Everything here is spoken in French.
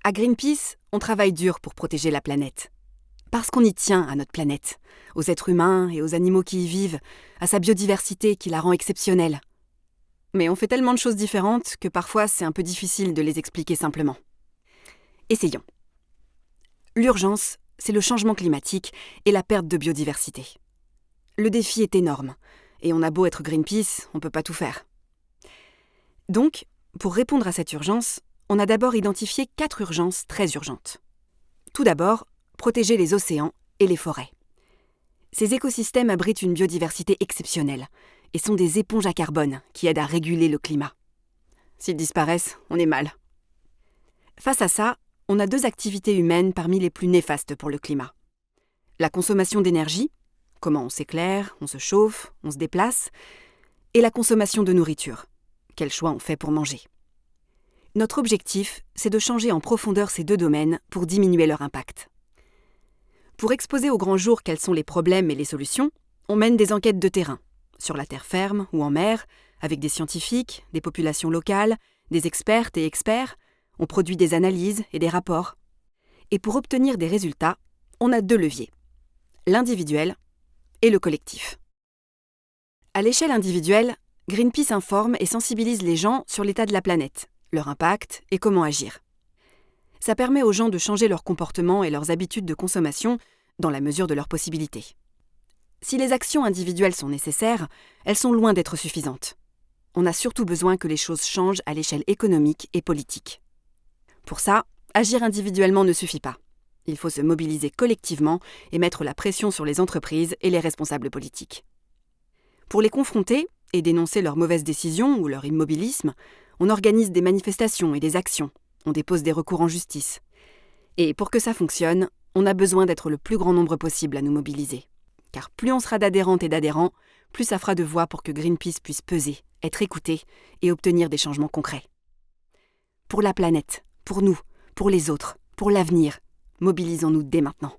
À Greenpeace, on travaille dur pour protéger la planète. Parce qu'on y tient à notre planète, aux êtres humains et aux animaux qui y vivent, à sa biodiversité qui la rend exceptionnelle. Mais on fait tellement de choses différentes que parfois c'est un peu difficile de les expliquer simplement. Essayons. L'urgence, c'est le changement climatique et la perte de biodiversité. Le défi est énorme, et on a beau être Greenpeace, on ne peut pas tout faire. Donc, pour répondre à cette urgence, on a d'abord identifié 4 urgences très urgentes. Tout d'abord, protéger les océans et les forêts. Ces écosystèmes abritent une biodiversité exceptionnelle et sont des éponges à carbone qui aident à réguler le climat. S'ils disparaissent, on est mal. Face à ça, on a 2 activités humaines parmi les plus néfastes pour le climat. La consommation d'énergie, comment on s'éclaire, on se chauffe, on se déplace, et la consommation de nourriture, quel choix on fait pour manger. Notre objectif, c'est de changer en profondeur ces 2 domaines pour diminuer leur impact. Pour exposer au grand jour quels sont les problèmes et les solutions, on mène des enquêtes de terrain, sur la terre ferme ou en mer, avec des scientifiques, des populations locales, des expertes et experts, on produit des analyses et des rapports. Et pour obtenir des résultats, on a 2 leviers, l'individuel et le collectif. À l'échelle individuelle, Greenpeace informe et sensibilise les gens sur l'état de la planète, leur impact et comment agir. Ça permet aux gens de changer leur comportement et leurs habitudes de consommation dans la mesure de leurs possibilités. Si les actions individuelles sont nécessaires, elles sont loin d'être suffisantes. On a surtout besoin que les choses changent à l'échelle économique et politique. Pour ça, agir individuellement ne suffit pas. Il faut se mobiliser collectivement et mettre la pression sur les entreprises et les responsables politiques. Pour les confronter et dénoncer leurs mauvaises décisions ou leur immobilisme, on organise des manifestations et des actions, on dépose des recours en justice. Et pour que ça fonctionne, on a besoin d'être le plus grand nombre possible à nous mobiliser. Car plus on sera d'adhérentes et d'adhérents, plus ça fera de voix pour que Greenpeace puisse peser, être écouté et obtenir des changements concrets. Pour la planète, pour nous, pour les autres, pour l'avenir, mobilisons-nous dès maintenant.